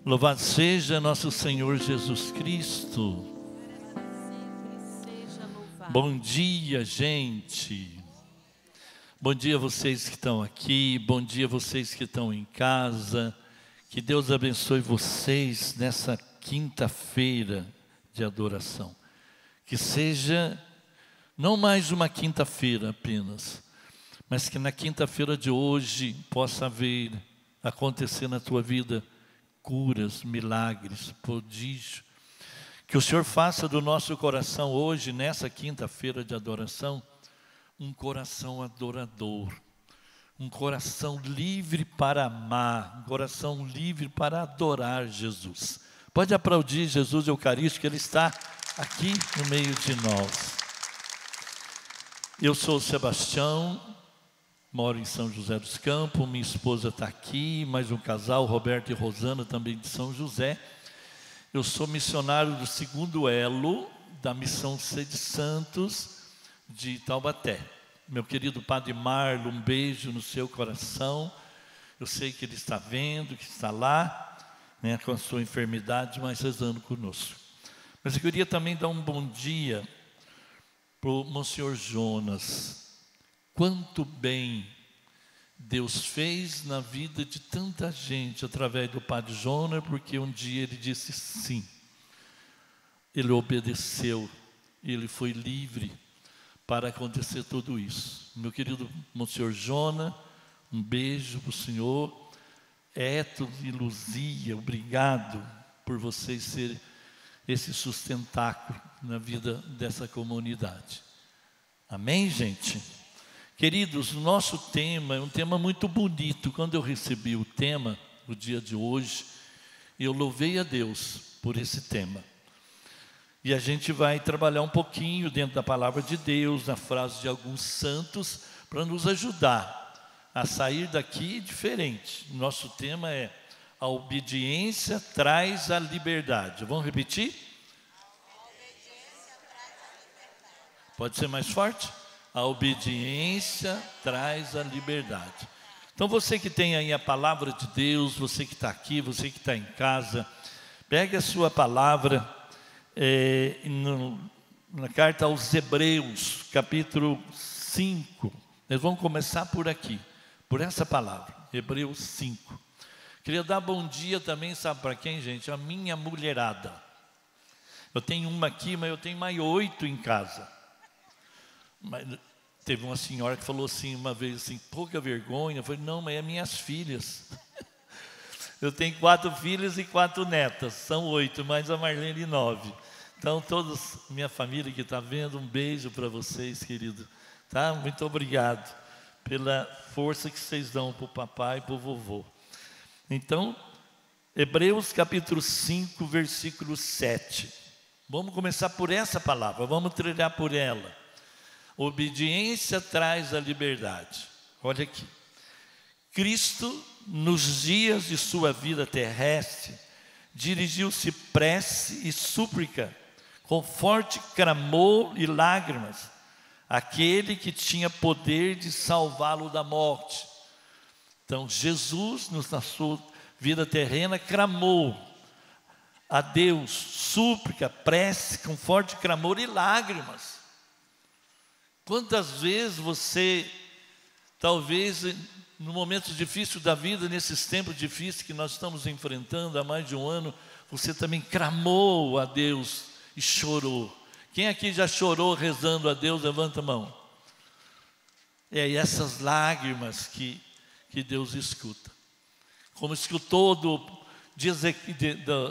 Louvado seja nosso Senhor Jesus Cristo. Bom dia, gente. Bom dia vocês que estão aqui. Bom dia vocês que estão em casa. Que Deus abençoe vocês nessa quinta-feira de adoração. Que seja não mais uma quinta-feira apenas, mas que na quinta-feira de hoje possa haver, acontecer na tua vida, curas, milagres, prodígio. Que o Senhor faça do nosso coração hoje, nessa quinta-feira de adoração, um coração adorador, um coração livre para amar, um coração livre para adorar Jesus. Pode aplaudir Jesus Eucarístico, Ele está aqui no meio de nós. Eu sou o Sebastião, moro em São José dos Campos, minha esposa está aqui, mais um casal, Roberto e Rosana, também de São José. Eu sou missionário do 2º elo da Missão Sede Santos de Taubaté. Meu querido Padre Marlon, um beijo no seu coração. Eu sei que ele está vendo, que está lá, né, com a sua enfermidade, mas rezando conosco. Mas eu queria também dar um bom dia para o Monsenhor Jonas. Quanto bem Deus fez na vida de tanta gente através do Padre Jonas, porque um dia ele disse sim. Ele obedeceu, ele foi livre para acontecer tudo isso. Meu querido Monsenhor Jonas, um beijo para o senhor. Héctor e Luzia, obrigado por vocês serem esse sustentáculo na vida dessa comunidade. Amém, gente? Queridos, o nosso tema é um tema muito bonito. Quando eu recebi o tema, no dia de hoje, eu louvei a Deus por esse tema. E a gente vai trabalhar um pouquinho dentro da palavra de Deus, na frase de alguns santos, para nos ajudar a sair daqui diferente. O nosso tema é: a obediência traz a liberdade. Vamos repetir? A obediência traz a liberdade. Pode ser mais forte? A obediência traz a liberdade. Então você que tem aí a palavra de Deus, você que está aqui, você que está em casa, pegue a sua palavra na carta aos Hebreus, capítulo 5. Nós vamos começar por aqui, por essa palavra, Hebreus 5. Queria dar bom dia também, sabe para quem, gente? A minha mulherada. Eu tenho uma aqui, mas eu tenho mais 8 em casa. Mas teve uma senhora que falou assim uma vez assim, pouca vergonha. Eu falei, não, mas é minhas filhas. Eu tenho 4 filhas e 4 netas, são 8, mais a Marlene 9. Então todos, minha família que está vendo, um beijo para vocês, querido. Tá? Muito obrigado pela força que vocês dão para o papai e para o vovô. Então, Hebreus capítulo 5, versículo 7. Vamos começar por essa palavra, vamos trilhar por ela. Obediência traz a liberdade. Olha aqui. Cristo, nos dias de sua vida terrestre, dirigiu-se prece e súplica, com forte clamor e lágrimas, àquele que tinha poder de salvá-lo da morte. Então, Jesus, na sua vida terrena, clamou a Deus, súplica, prece, com forte clamor e lágrimas. Quantas vezes você, talvez no momento difícil da vida, nesses tempos difíceis que nós estamos enfrentando há mais de um ano, você também clamou a Deus e chorou. Quem aqui já chorou rezando a Deus? Levanta a mão. É essas lágrimas que Deus escuta. Como escutou de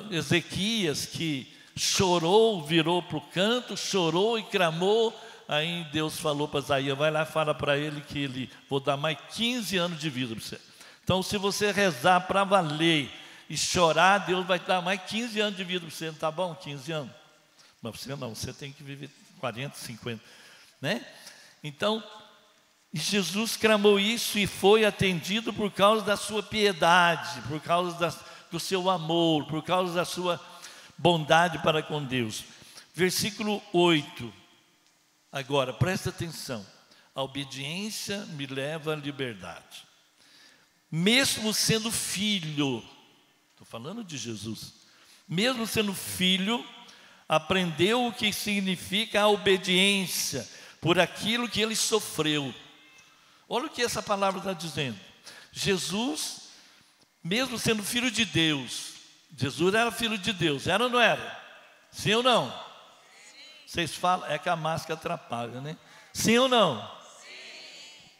Ezequias, que chorou, virou para o canto, chorou e clamou. Aí Deus falou para Isaías, vai lá e fala para ele que vou dar mais 15 anos de vida para você. Então, se você rezar para valer e chorar, Deus vai dar mais 15 anos de vida para você. Não está bom? 15 anos? Mas você não, você tem que viver 40, 50. Né? Então, Jesus clamou isso e foi atendido por causa da sua piedade, por causa do seu amor, por causa da sua bondade para com Deus. Versículo 8. Agora, presta atenção. A obediência me leva à liberdade. mesmo sendo filho, estou falando de Jesus, mesmo sendo filho, aprendeu o que significa a obediência por aquilo que ele sofreu. Olha o que essa palavra está dizendo. Jesus, mesmo sendo filho de Deus, Jesus era filho de Deus, era ou não era? Sim ou não? Sim. Vocês falam, é que a máscara atrapalha, né? Sim ou não? Sim.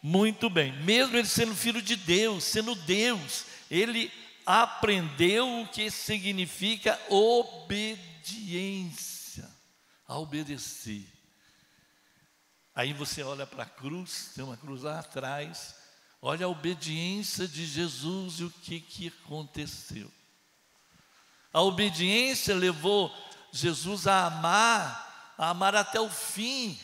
Muito bem, mesmo ele sendo filho de Deus, sendo Deus, ele aprendeu o que significa obediência, a obedecer. Aí você olha para a cruz, tem uma cruz lá atrás, olha a obediência de Jesus e o que aconteceu. A obediência levou Jesus a amar até o fim.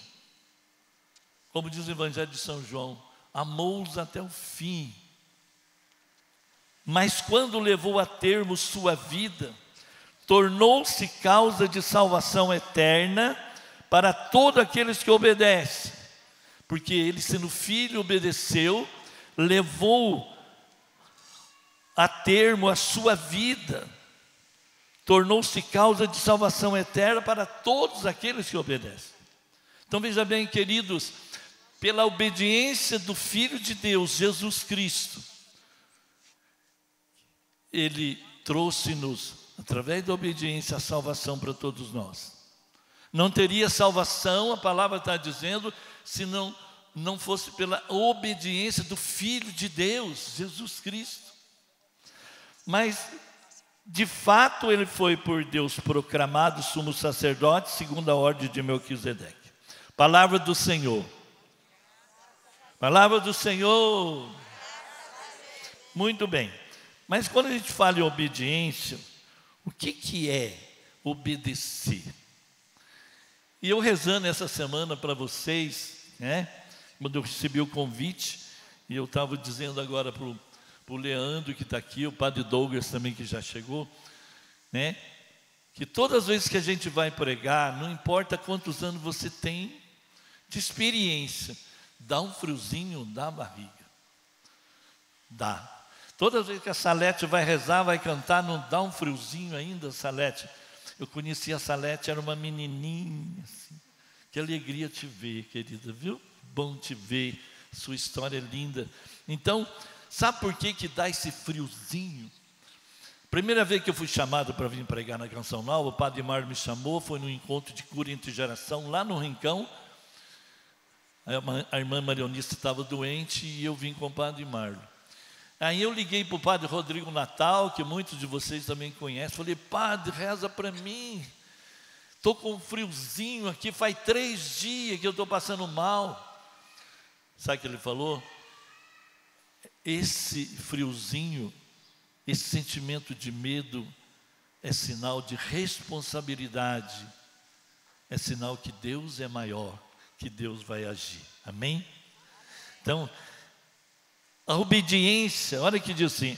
Como diz o Evangelho de São João, amou-os até o fim. Mas quando levou a termo sua vida, tornou-se causa de salvação eterna para todos aqueles que obedecem. Porque ele, sendo filho, obedeceu, levou a termo a sua vida, tornou-se causa de salvação eterna para todos aqueles que obedecem. Então veja bem, queridos, pela obediência do Filho de Deus, Jesus Cristo, Ele trouxe-nos, através da obediência, a salvação para todos nós. Não teria salvação, a palavra está dizendo, se não fosse pela obediência do Filho de Deus, Jesus Cristo. Mas, de fato, ele foi por Deus proclamado sumo sacerdote, segundo a ordem de Melquisedeque. Palavra do Senhor. Palavra do Senhor. Muito bem. Mas quando a gente fala em obediência, o que é obedecer? E eu rezando essa semana para vocês, né? Quando eu recebi o convite, e eu estava dizendo agora para o Leandro que está aqui, o padre Douglas também que já chegou, né? Que todas as vezes que a gente vai pregar, não importa quantos anos você tem de experiência, dá um friozinho na barriga. Dá. Todas as vezes que a Salete vai rezar, vai cantar, não dá um friozinho ainda, Salete? Eu conheci a Salete, era uma menininha, assim. Que alegria te ver, querida, viu? Bom te ver, sua história é linda. Então, sabe por que dá esse friozinho? Primeira vez que eu fui chamado para vir pregar na Canção Nova, o padre Mário me chamou, foi no encontro de cura entre geração, lá no Rincão. A irmã Marionista estava doente e eu vim com o padre Mário. Aí eu liguei para o padre Rodrigo Natal, que muitos de vocês também conhecem. Falei, padre, reza para mim. Estou com um friozinho aqui, faz 3 dias que eu estou passando mal. Sabe o que ele falou? Esse friozinho, esse sentimento de medo é sinal de responsabilidade. É sinal que Deus é maior, que Deus vai agir. Amém? Então, a obediência, olha que diz assim,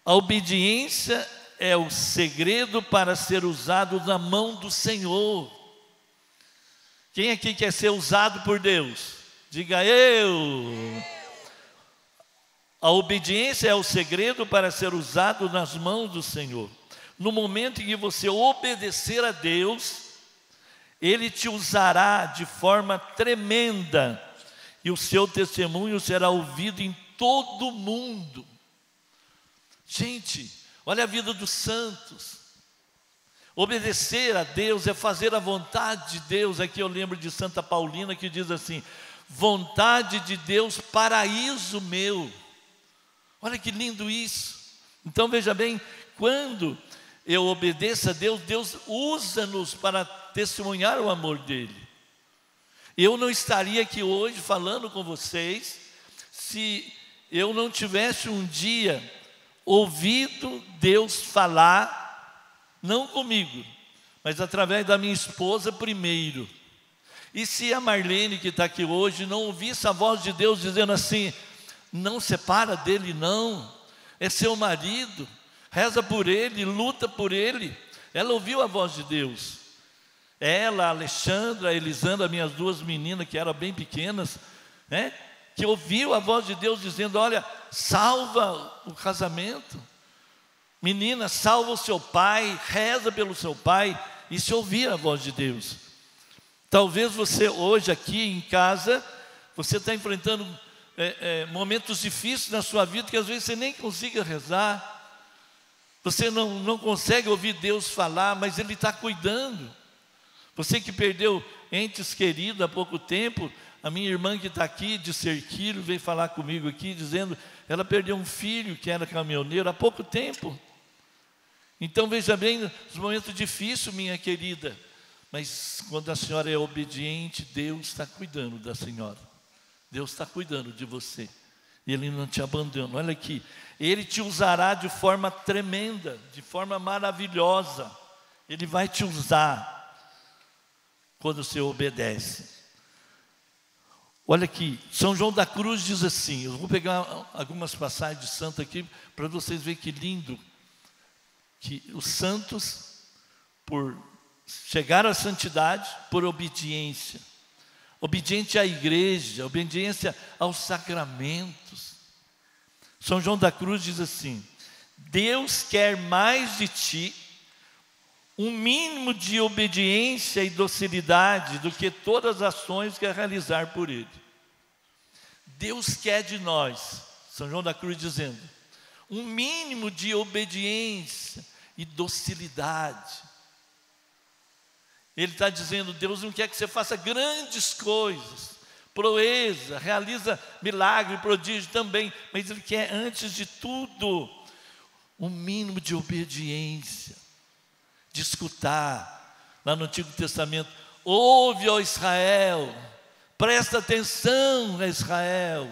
a obediência é o segredo para ser usado na mão do Senhor. Quem aqui quer ser usado por Deus? Diga eu. A obediência é o segredo para ser usado nas mãos do Senhor. No momento em que você obedecer a Deus, Ele te usará de forma tremenda e o seu testemunho será ouvido em todo o mundo. Gente, olha a vida dos santos. Obedecer a Deus é fazer a vontade de Deus. Aqui eu lembro de Santa Paulina que diz assim: vontade de Deus, paraíso meu. Olha que lindo isso. Então veja bem, quando eu obedeço a Deus, Deus usa-nos para testemunhar o amor dele. Eu não estaria aqui hoje falando com vocês se eu não tivesse um dia ouvido Deus falar, não comigo, mas através da minha esposa primeiro. E se a Marlene que está aqui hoje não ouvisse a voz de Deus dizendo assim: não separa dele não, é seu marido, reza por ele, luta por ele. Ela ouviu a voz de Deus. Ela, a Alexandra, a Elisandra, minhas 2 meninas que eram bem pequenas, né? que ouviu a voz de Deus dizendo: olha, salva o casamento. Menina, salva o seu pai, reza pelo seu pai. E se ouvir a voz de Deus. Talvez você hoje aqui em casa, você está enfrentando momentos difíceis na sua vida, que às vezes você nem consiga rezar. Você não consegue ouvir Deus falar, mas Ele está cuidando. Você que perdeu entes queridos há pouco tempo, a minha irmã que está aqui de Serquilho veio falar comigo aqui, dizendo, ela perdeu um filho que era caminhoneiro há pouco tempo. Então veja bem, os momentos difíceis, minha querida, mas quando a senhora é obediente, Deus está cuidando da senhora. Deus está cuidando de você. Ele não te abandona. Olha aqui, Ele te usará de forma tremenda, de forma maravilhosa. Ele vai te usar quando você obedece. Olha aqui, São João da Cruz diz assim, eu vou pegar algumas passagens de santo aqui, para vocês verem que lindo, que os santos, por chegar à santidade, por obediência. Obediente à igreja, obediência aos sacramentos. São João da Cruz diz assim: Deus quer mais de ti um mínimo de obediência e docilidade do que todas as ações que realizar por Ele. Deus quer de nós, São João da Cruz dizendo, um mínimo de obediência e docilidade. Ele está dizendo, Deus não quer que você faça grandes coisas, proeza, realiza milagre, prodígio também, mas Ele quer, antes de tudo, um mínimo de obediência, de escutar. Lá no Antigo Testamento, ouve, ó Israel, presta atenção, Israel,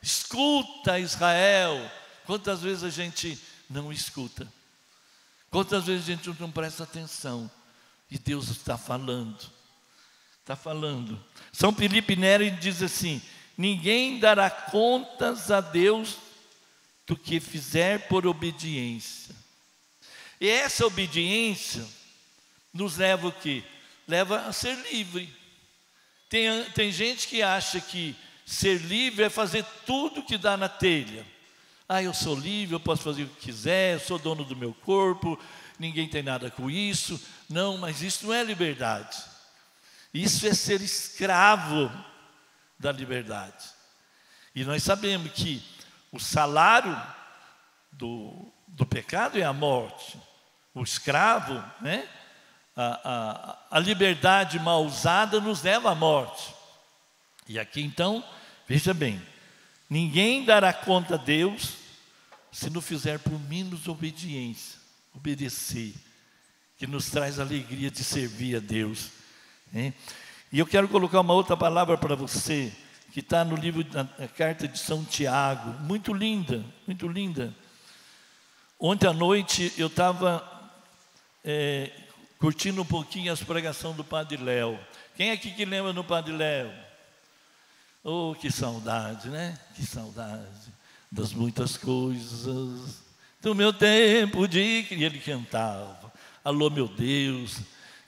escuta, Israel. Quantas vezes a gente não escuta? Quantas vezes a gente não presta atenção? E Deus está falando. Está falando. São Filipe Neri diz assim: ninguém dará contas a Deus do que fizer por obediência. E essa obediência nos leva o quê? Leva a ser livre. Tem gente que acha que ser livre é fazer tudo que dá na telha. Eu sou livre, eu posso fazer o que quiser, eu sou dono do meu corpo, ninguém tem nada com isso. Não, mas isso não é liberdade. Isso é ser escravo da liberdade. E nós sabemos que o salário do pecado é a morte. O escravo, né? A liberdade mal usada nos leva à morte. E aqui então, veja bem, ninguém dará conta a Deus se não fizer por menos obediência, obedecer, que nos traz alegria de servir a Deus, né? E eu quero colocar uma outra palavra para você, que está no livro da carta de São Tiago, muito linda, muito linda. Ontem à noite eu estava curtindo um pouquinho as pregações do Padre Léo. Quem é aqui que lembra do Padre Léo? Oh, que saudade, né? Que saudade das muitas coisas do meu tempo de... E ele cantava, alô meu Deus,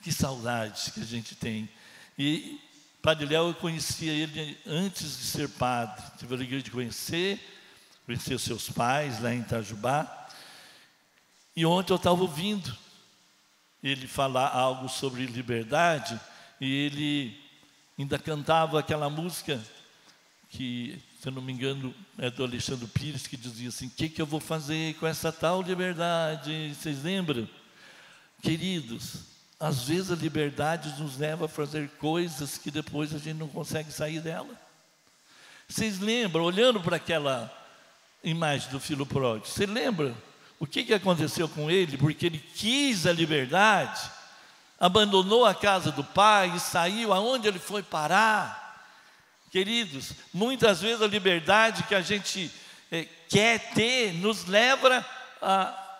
que saudades que a gente tem. E Padre Léo, eu conhecia ele antes de ser padre. Tive a alegria de conhecer os seus pais lá em Itajubá. E ontem eu estava ouvindo ele falar algo sobre liberdade, e ele ainda cantava aquela música que, se eu não me engano, é do Alexandre Pires, que dizia assim: o que eu vou fazer com essa tal liberdade? Vocês lembram? Queridos, às vezes a liberdade nos leva a fazer coisas que depois a gente não consegue sair dela. Vocês lembram, olhando para aquela imagem do filho pródigo, você lembra o que aconteceu com ele? Porque ele quis a liberdade, abandonou a casa do pai e saiu. Aonde ele foi parar? Queridos, muitas vezes a liberdade que a gente quer ter nos leva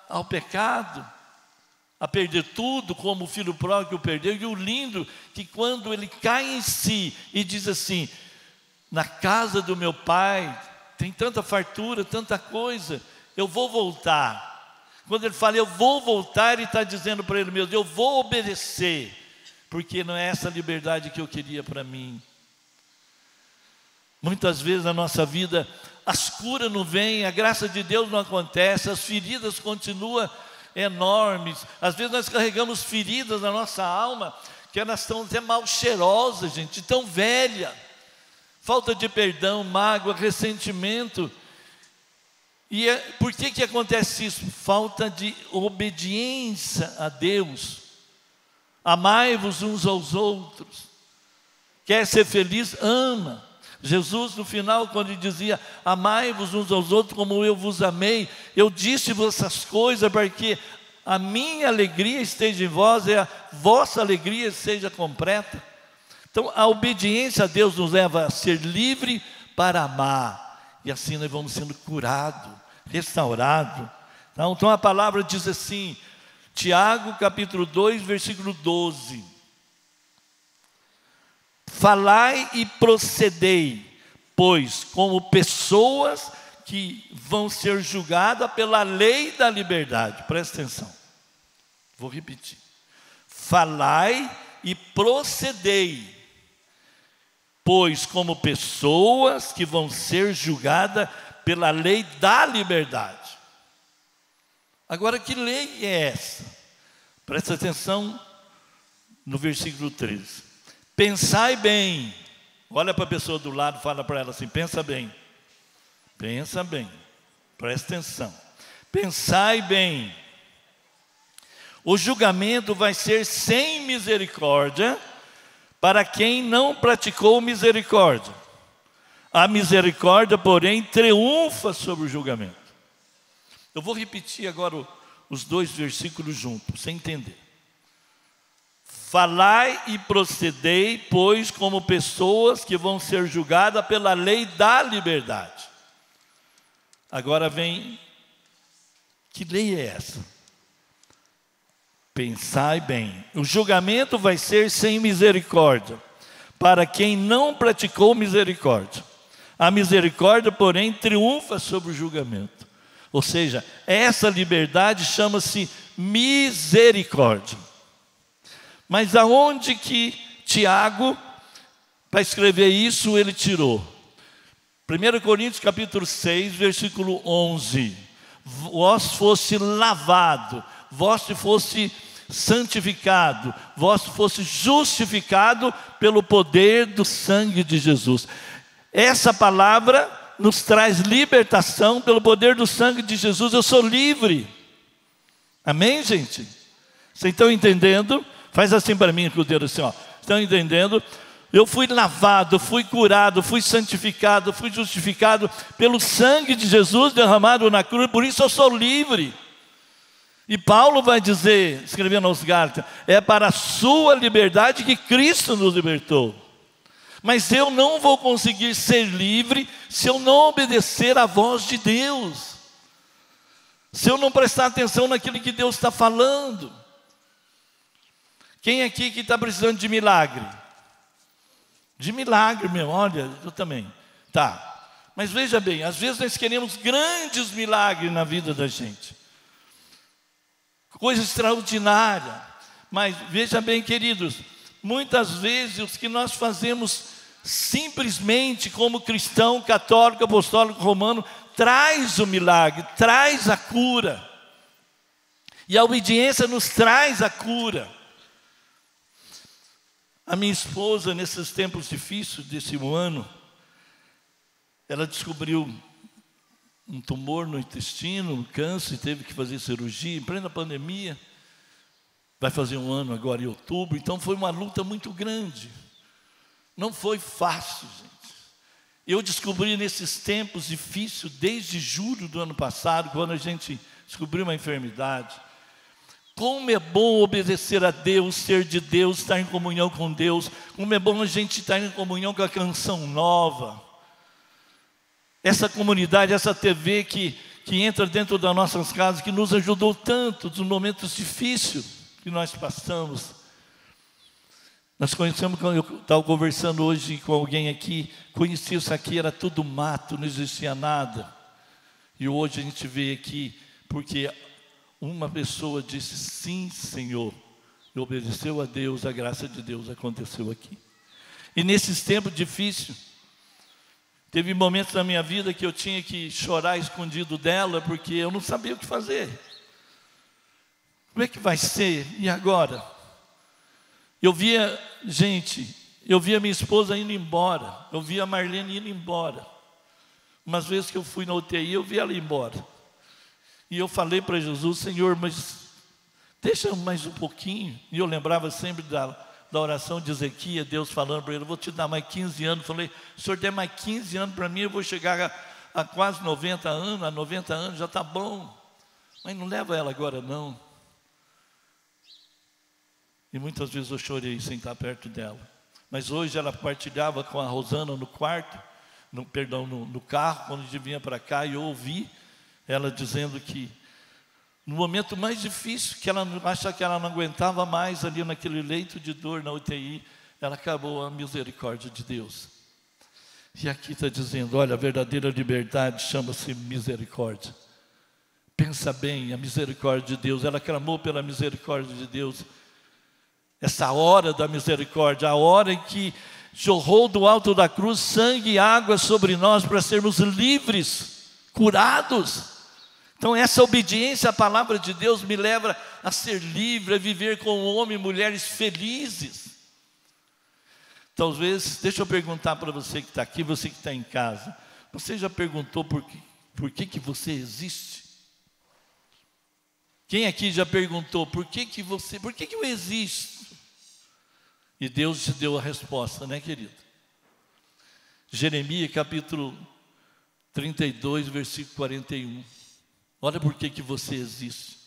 ao pecado, a perder tudo, como o filho pródigo perdeu. E o lindo que quando ele cai em si e diz assim: na casa do meu pai tem tanta fartura, tanta coisa, eu vou voltar. Quando ele fala eu vou voltar, ele está dizendo para ele mesmo: eu vou obedecer, porque não é essa liberdade que eu queria para mim. Muitas vezes na nossa vida as curas não vêm, a graça de Deus não acontece, as feridas continuam enormes. Às vezes nós carregamos feridas na nossa alma, que elas estão até mal cheirosas, gente, tão velha. Falta de perdão, mágoa, ressentimento. E por que acontece isso? Falta de obediência a Deus. Amai-vos uns aos outros. Quer ser feliz? Ama. Jesus no final, quando ele dizia: amai-vos uns aos outros como eu vos amei, eu disse-vos essas coisas para que a minha alegria esteja em vós e a vossa alegria seja completa. Então a obediência a Deus nos leva a ser livre para amar, e assim nós vamos sendo curados, restaurados. Então a palavra diz assim, Tiago capítulo 2 versículo 12: falai e procedei, pois como pessoas que vão ser julgadas pela lei da liberdade. Presta atenção, vou repetir: falai e procedei, pois como pessoas que vão ser julgadas pela lei da liberdade. Agora, que lei é essa? Presta atenção no versículo 13. Pensai bem. Olha para a pessoa do lado, fala para ela assim: pensa bem. Pensa bem, presta atenção. Pensai bem. O julgamento vai ser sem misericórdia para quem não praticou misericórdia. A misericórdia, porém, triunfa sobre o julgamento. Eu vou repetir agora os dois versículos juntos, para você entender. Falai e procedei, pois, como pessoas que vão ser julgadas pela lei da liberdade. Agora vem, que lei é essa? Pensai bem. O julgamento vai ser sem misericórdia para quem não praticou misericórdia. A misericórdia, porém, triunfa sobre o julgamento. Ou seja, essa liberdade chama-se misericórdia. Mas aonde que Tiago, para escrever isso, ele tirou? 1 Coríntios capítulo 6, versículo 11. Vós fosse lavado, vós fosse santificado, vós fosse justificado pelo poder do sangue de Jesus. Essa palavra nos traz libertação pelo poder do sangue de Jesus. Eu sou livre. Amém, gente? Vocês estão entendendo? Faz assim para mim com o dedo assim, ó. Estão entendendo? Eu fui lavado, fui curado, fui santificado, fui justificado pelo sangue de Jesus derramado na cruz. Por isso eu sou livre. E Paulo vai dizer, escrevendo aos Gálatas: é para a sua liberdade que Cristo nos libertou. Mas eu não vou conseguir ser livre se eu não obedecer à voz de Deus, se eu não prestar atenção naquilo que Deus está falando. Quem aqui que está precisando de milagre? De milagre mesmo, olha, eu também. Tá, mas veja bem, às vezes nós queremos grandes milagres na vida da gente, coisa extraordinária. Mas veja bem, queridos, muitas vezes o que nós fazemos simplesmente como cristão católico, apostólico, romano, traz o milagre, traz a cura. E a obediência nos traz a cura. A minha esposa, nesses tempos difíceis desse ano, ela descobriu um tumor no intestino, um câncer, teve que fazer cirurgia em plena pandemia. Vai fazer um ano agora em outubro, então foi uma luta muito grande. Não foi fácil, gente. Eu descobri nesses tempos difíceis, desde julho do ano passado, quando a gente descobriu uma enfermidade, como é bom obedecer a Deus, ser de Deus, estar em comunhão com Deus. Como é bom a gente estar em comunhão com a Canção Nova. Essa comunidade, essa TV que entra dentro das nossas casas, que nos ajudou tanto nos momentos difíceis que nós passamos. Nós conhecemos, quando eu estava conversando hoje com alguém aqui, conhecia isso aqui, era tudo mato, não existia nada. E hoje a gente vê aqui, porque uma pessoa disse sim, Senhor, e obedeceu a Deus, a graça de Deus aconteceu aqui. E nesses tempos difíceis, Teve momentos na minha vida que eu tinha que chorar escondido dela, porque eu não sabia o que fazer. Como é que vai ser? E agora? Eu via minha esposa indo embora. Eu via a Marlene indo embora. Umas vezes que eu fui na UTI, eu vi ela ir embora. E eu falei para Jesus: Senhor, mas deixa mais um pouquinho. E eu lembrava sempre da oração de Ezequias, Deus falando para ele: eu vou te dar mais 15 anos. Eu falei: se o Senhor der mais 15 anos para mim, eu vou chegar a quase 90 anos. A 90 anos já está bom. Mas não leva ela agora não. E muitas vezes eu chorei sem estar perto dela. Mas hoje ela partilhava com a Rosana no quarto, no carro, quando a gente vinha para cá, e eu ouvi ela dizendo que no momento mais difícil, que ela acha que ela não aguentava mais ali naquele leito de dor na UTI, ela acabou a misericórdia de Deus. E aqui está dizendo: olha, a verdadeira liberdade chama-se misericórdia. Pensa bem, a misericórdia de Deus. Ela clamou pela misericórdia de Deus. Essa hora da misericórdia, a hora em que jorrou do alto da cruz sangue e água sobre nós para sermos livres, curados. Então essa obediência à palavra de Deus me leva a ser livre, a viver com homens e mulheres felizes. Talvez, deixa eu perguntar para você que está aqui, você que está em casa: você já perguntou por que você existe? Quem aqui já perguntou por que eu existo? E Deus te deu a resposta, né, querido? Jeremias capítulo 32, versículo 41. Olha por que você existe.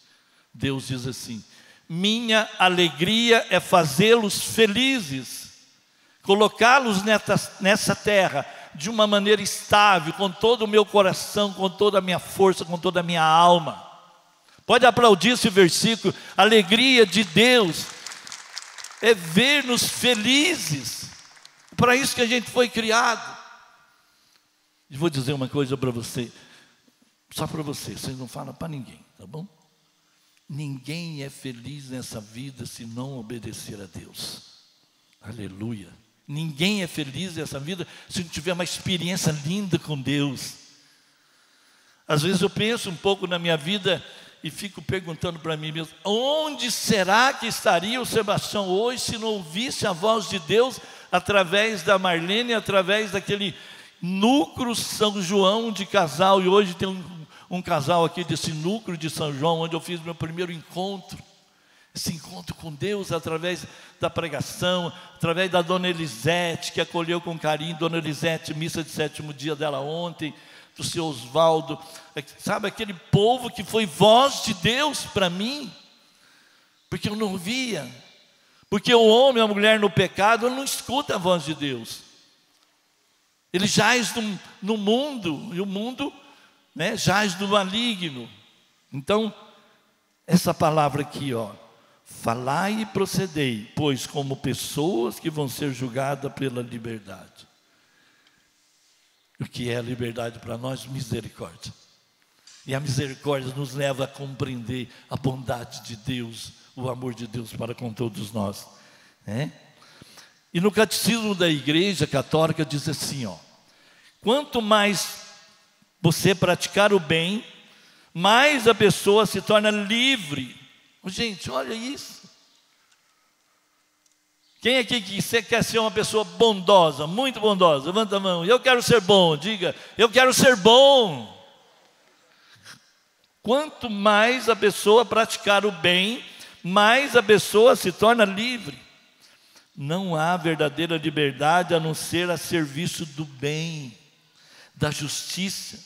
Deus diz assim: minha alegria é fazê-los felizes, colocá-los nessa terra de uma maneira estável, com todo o meu coração, com toda a minha força, com toda a minha alma. Pode aplaudir esse versículo. A alegria de Deus é ver-nos felizes. Para isso que a gente foi criado. E vou dizer uma coisa para você, só para vocês não falam para ninguém, tá bom? Ninguém é feliz nessa vida se não obedecer a Deus. Aleluia. Ninguém é feliz nessa vida se não tiver uma experiência linda com Deus. Às vezes eu penso um pouco na minha vida e fico perguntando para mim mesmo: onde será que estaria o Sebastião hoje se não ouvisse a voz de Deus através da Marlene, através daquele núcleo São João de casal? E hoje tem um casal aqui desse núcleo de São João, onde eu fiz meu primeiro encontro. Esse encontro com Deus através da pregação, através da Dona Elisete, que acolheu com carinho. Dona Elisete, missa de 7º dia dela ontem, do seu Osvaldo, sabe, aquele povo que foi voz de Deus para mim, porque eu não via, porque o homem, a mulher no pecado, não escuta a voz de Deus, ele jaz no mundo, e o mundo, né, jaz do maligno. Então, essa palavra aqui, ó: falai e procedei, pois como pessoas que vão ser julgadas pela liberdade. O que é a liberdade para nós? Misericórdia. E a misericórdia nos leva a compreender a bondade de Deus, o amor de Deus para com todos nós, né? E no catecismo da Igreja Católica diz assim, ó: quanto mais você praticar o bem, mais a pessoa se torna livre. Gente, olha isso. Quem aqui que você quer ser uma pessoa bondosa, muito bondosa? Levanta a mão. Eu quero ser bom. Diga: eu quero ser bom. Quanto mais a pessoa praticar o bem, mais a pessoa se torna livre. Não há verdadeira liberdade a não ser a serviço do bem, da justiça.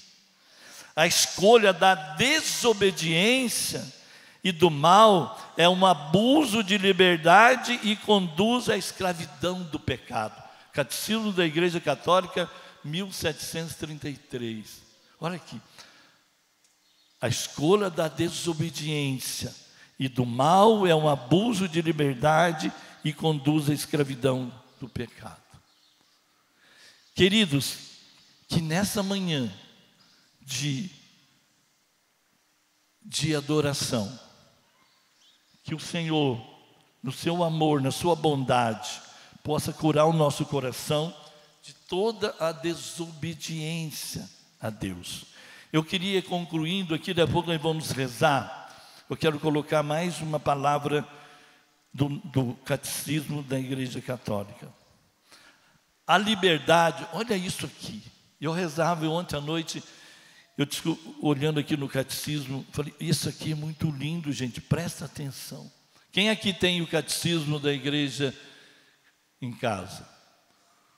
A escolha da desobediência e do mal é um abuso de liberdade e conduz à escravidão do pecado. Catecismo da Igreja Católica, 1733. Olha aqui. A escolha da desobediência e do mal é um abuso de liberdade e conduz à escravidão do pecado. Queridos, que nessa manhã de adoração, que o Senhor, no seu amor, na sua bondade, possa curar o nosso coração de toda a desobediência a Deus. Eu queria, concluindo aqui, daqui a pouco nós vamos rezar. Eu quero colocar mais uma palavra do Catecismo da Igreja Católica. A liberdade, olha isso aqui. Eu rezava ontem à noite, olhando aqui no Catecismo, falei, isso aqui é muito lindo, gente, presta atenção. Quem aqui tem o Catecismo da Igreja em casa?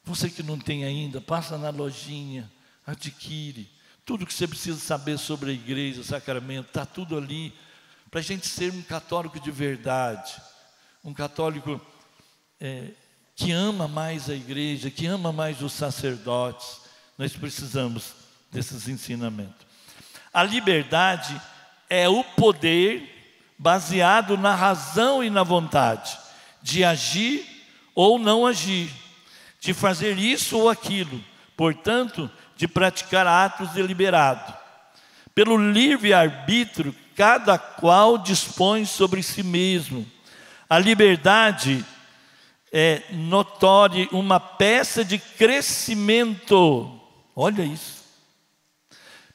Você que não tem ainda, passa na lojinha, adquire. Tudo que você precisa saber sobre a igreja, sacramento, está tudo ali, para a gente ser um católico de verdade. Um católico que ama mais a igreja, que ama mais os sacerdotes. Nós precisamos desses ensinamentos. A liberdade é o poder baseado na razão e na vontade, de agir ou não agir, de fazer isso ou aquilo, portanto, de praticar atos deliberados. Pelo livre-arbítrio, cada qual dispõe sobre si mesmo. A liberdade é notória, uma peça de crescimento. Olha isso.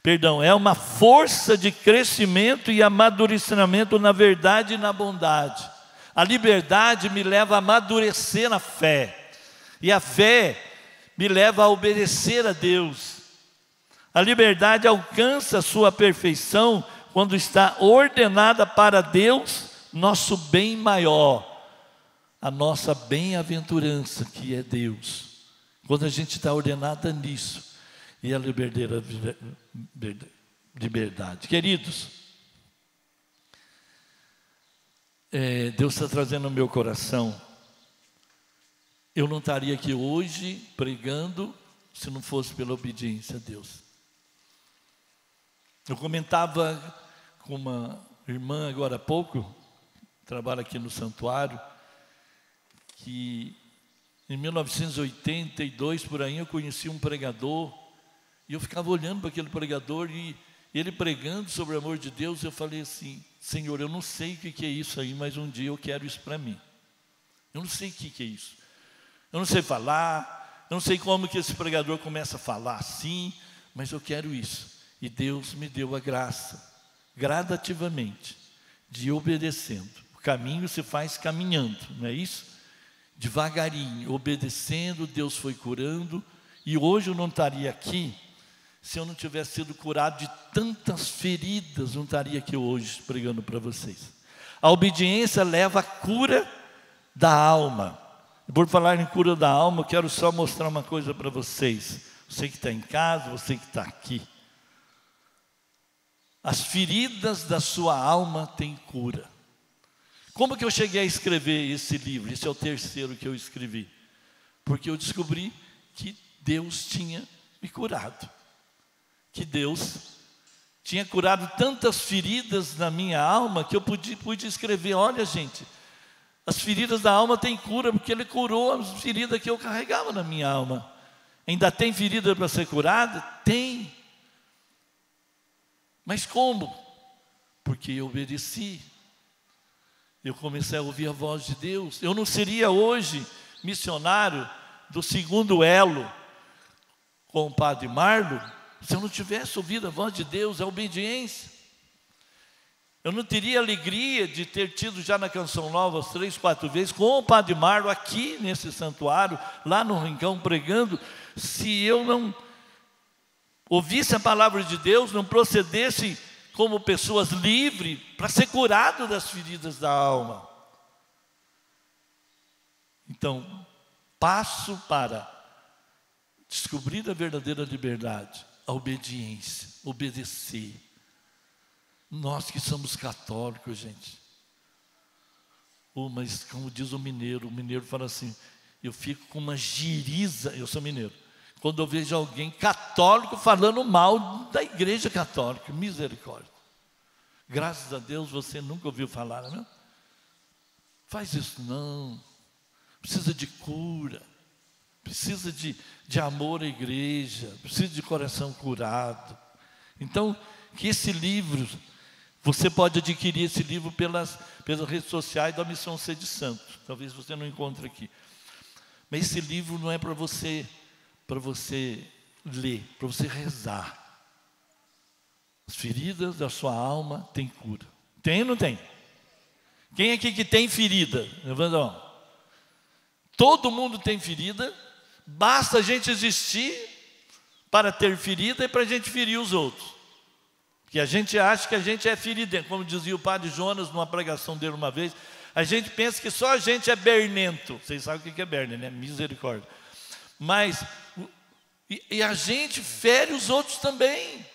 Perdão, é uma força de crescimento e amadurecimento na verdade e na bondade. A liberdade me leva a amadurecer na fé. E a fé me leva a obedecer a Deus. A liberdade alcança a sua perfeição quando está ordenada para Deus, nosso bem maior, a nossa bem-aventurança, que é Deus. Quando a gente está ordenada nisso, e a liberdade. Queridos, Deus está trazendo no meu coração. Eu não estaria aqui hoje pregando se não fosse pela obediência a Deus. Eu comentava com uma irmã agora há pouco, trabalha aqui no santuário, que em 1982, por aí, eu conheci um pregador, e eu ficava olhando para aquele pregador, e ele pregando sobre o amor de Deus, eu falei assim, Senhor, eu não sei o que é isso aí, mas um dia eu quero isso para mim. Eu não sei o que é isso. Eu não sei falar, eu não sei como que esse pregador começa a falar assim, mas eu quero isso. E Deus me deu a graça, gradativamente, de ir obedecendo. O caminho se faz caminhando, não é isso? Devagarinho, obedecendo, Deus foi curando. E hoje eu não estaria aqui, se eu não tivesse sido curado de tantas feridas, não estaria aqui hoje pregando para vocês. A obediência leva à cura da alma. Por falar em cura da alma, eu quero só mostrar uma coisa para vocês. Você que está em casa, você que está aqui. As feridas da sua alma têm cura. Como que eu cheguei a escrever esse livro? Esse é o terceiro que eu escrevi. Porque eu descobri que Deus tinha me curado. Que Deus tinha curado tantas feridas na minha alma que eu pude escrever, olha gente, as feridas da alma têm cura, porque Ele curou as feridas que eu carregava na minha alma. Ainda tem ferida para ser curada? Tem. Mas como? Porque eu obedeci. Eu comecei a ouvir a voz de Deus. Eu não seria hoje missionário do segundo elo com o Padre Marlo se eu não tivesse ouvido a voz de Deus, a obediência. Eu não teria alegria de ter tido já na Canção Nova 3, 4 vezes com o Padre Marlo aqui nesse santuário, lá no Rincão pregando, se eu não ouvisse a palavra de Deus, não procedesse como pessoas livres para ser curado das feridas da alma. Então, passo para descobrir a verdadeira liberdade, a obediência, obedecer. Nós que somos católicos, gente. Mas como diz o mineiro fala assim, eu fico com uma giriza, eu sou mineiro, quando eu vejo alguém católico falando mal da igreja católica, misericórdia. Graças a Deus você nunca ouviu falar, não? Faz isso não. Precisa de cura, precisa de amor à igreja, precisa de coração curado. Então, que esse livro, você pode adquirir esse livro pelas redes sociais da Missão Sede Santo. Talvez você não encontre aqui. Mas esse livro não é para você para você ler, para você rezar. As feridas da sua alma têm cura. Tem ou não tem? Quem aqui que tem ferida? Levanta a mão. Todo mundo tem ferida. Basta a gente existir para ter ferida e para a gente ferir os outros. Porque a gente acha que a gente é feridento. Como dizia o padre Jonas numa pregação dele uma vez, a gente pensa que só a gente é bernento. Vocês sabem o que é berne, né? Misericórdia. Mas, e a gente fere os outros também.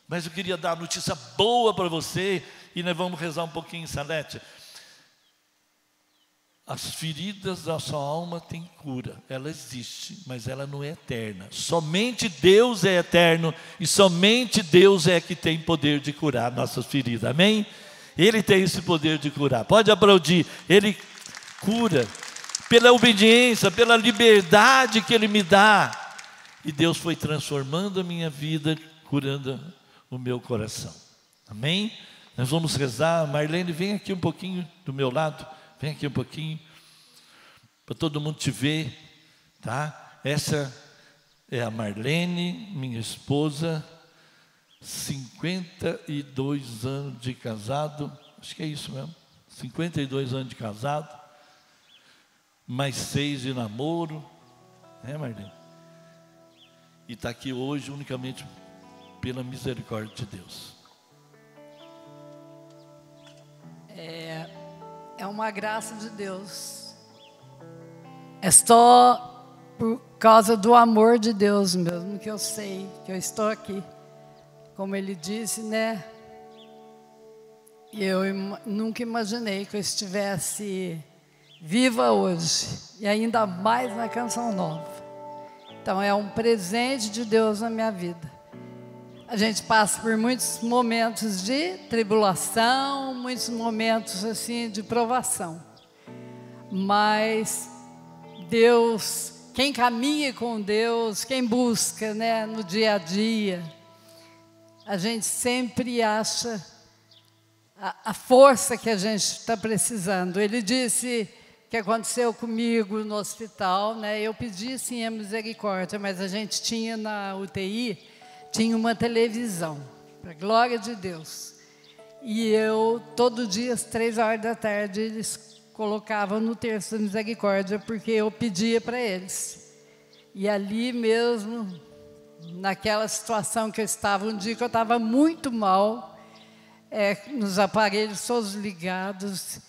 Mas eu queria dar uma notícia boa para você, e nós vamos rezar um pouquinho, Salete. As feridas da sua alma têm cura, ela existe, mas ela não é eterna. Somente Deus é eterno, e somente Deus é que tem poder de curar nossas feridas, amém? Ele tem esse poder de curar, pode aplaudir. Ele cura, pela obediência, pela liberdade que Ele me dá. E Deus foi transformando a minha vida, curando o meu coração, amém? Nós vamos rezar. Marlene, vem aqui um pouquinho do meu lado. Vem aqui um pouquinho, para todo mundo te ver, tá? Essa é a Marlene, minha esposa, 52 anos de casado, acho que é isso mesmo, 52 anos de casado, mais 6 de namoro, né, Marlene? E está aqui hoje unicamente pela misericórdia de Deus. É uma graça de Deus. É só por causa do amor de Deus mesmo que eu sei que eu estou aqui. Como Ele disse, né? E eu nunca imaginei que eu estivesse viva hoje. E ainda mais na Canção Nova. Então é um presente de Deus na minha vida. A gente passa por muitos momentos de tribulação, muitos momentos assim de provação. Mas Deus, quem caminha com Deus, quem busca, né, no dia a dia, a gente sempre acha a força que a gente está precisando. Ele disse que aconteceu comigo no hospital, né? Eu pedi sim a misericórdia, mas a gente tinha na UTI, tinha uma televisão, para a glória de Deus. E eu, todo dia, às 3 horas da tarde, eles colocavam no terço da misericórdia, porque eu pedia para eles. E ali mesmo, naquela situação que eu estava, um dia que eu estava muito mal, nos aparelhos todos ligados,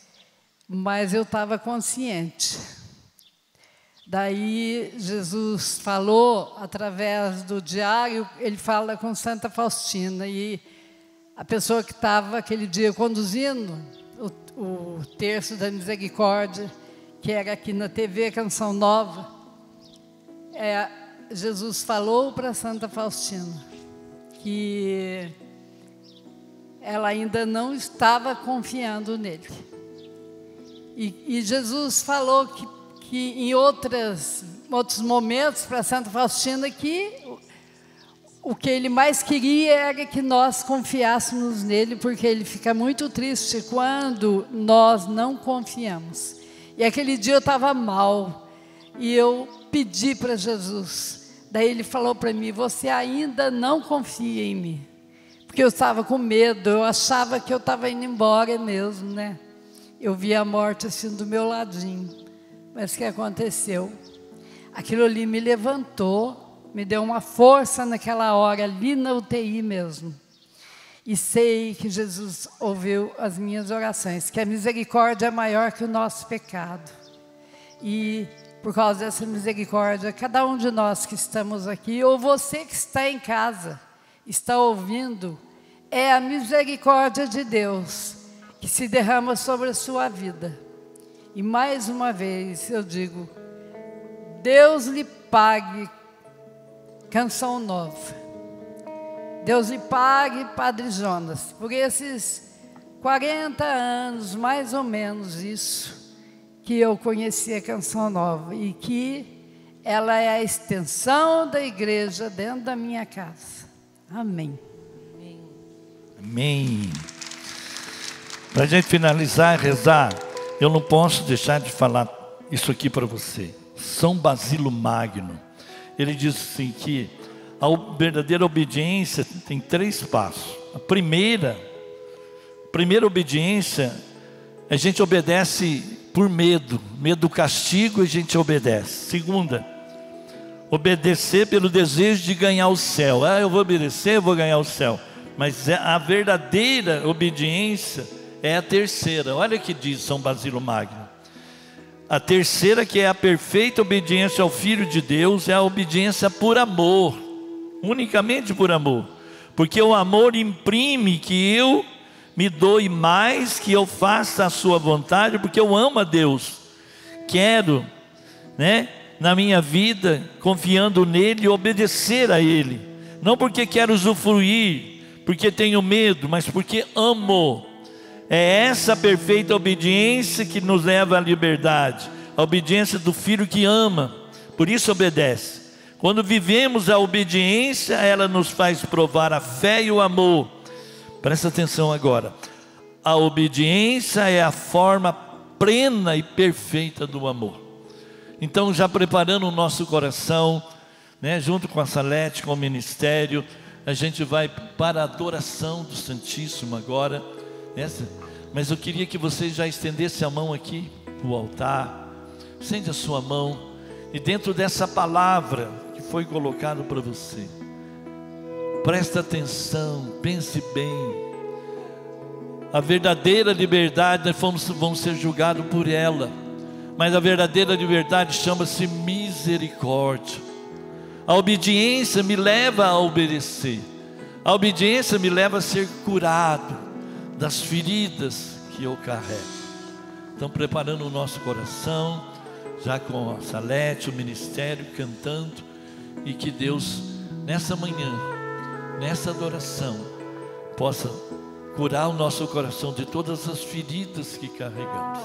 mas eu estava consciente. Daí Jesus falou, através do diário, Ele fala com Santa Faustina, e a pessoa que estava aquele dia conduzindo o terço da misericórdia, que era aqui na TV Canção Nova, Jesus falou para Santa Faustina que ela ainda não estava confiando nele. E Jesus falou que em outros momentos para Santa Faustina que o que ele mais queria era que nós confiássemos nele, porque ele fica muito triste quando nós não confiamos. E aquele dia eu estava mal e eu pedi para Jesus. Daí ele falou para mim: você ainda não confia em mim? Porque eu estava com medo, eu achava que eu estava indo embora mesmo, né? Eu vi a morte assim do meu ladinho. Mas o que aconteceu? Aquilo ali me levantou, me deu uma força naquela hora, ali na UTI mesmo. E sei que Jesus ouviu as minhas orações, que a misericórdia é maior que o nosso pecado. E por causa dessa misericórdia, cada um de nós que estamos aqui, ou você que está em casa, está ouvindo, é a misericórdia de Deus que se derrama sobre a sua vida. E mais uma vez eu digo, Deus lhe pague Canção Nova. Deus lhe pague, Padre Jonas, por esses 40 anos, mais ou menos isso, que eu conheci a Canção Nova e que ela é a extensão da igreja dentro da minha casa. Amém. Amém. Amém. Para a gente finalizar e rezar, eu não posso deixar de falar isso aqui para você. São Basílio Magno ele diz assim que a verdadeira obediência tem 3 passos. A primeira obediência, a gente obedece por medo do castigo, a gente obedece. Segunda, obedecer pelo desejo de ganhar o céu. Eu vou obedecer, eu vou ganhar o céu. Mas a verdadeira obediência é a terceira. Olha o que diz São Basílio Magno. A terceira, que é a perfeita obediência ao Filho de Deus, é a obediência por amor, unicamente por amor. Porque o amor imprime que eu me doe mais, que eu faça a sua vontade, porque eu amo a Deus. Quero, na minha vida, confiando nele, obedecer a ele. Não porque quero usufruir, porque tenho medo, mas porque amo. É essa perfeita obediência que nos leva à liberdade, a obediência do filho que ama, por isso obedece. Quando vivemos a obediência, ela nos faz provar a fé e o amor. Presta atenção agora. A obediência é a forma plena e perfeita do amor. Então, já preparando o nosso coração, junto com a Salete, com o ministério, a gente vai para a adoração do Santíssimo agora. Mas eu queria que você já estendesse a mão aqui no altar. Estende a sua mão, e dentro dessa palavra que foi colocada para você, presta atenção, pense bem. A verdadeira liberdade, vamos ser julgados por ela, mas a verdadeira liberdade chama-se misericórdia. A obediência me leva a obedecer, a obediência me leva a ser curado das feridas que eu carrego. Então, preparando o nosso coração, já com a Salete, o ministério, cantando, e que Deus, nessa manhã, nessa adoração, possa curar o nosso coração de todas as feridas que carregamos.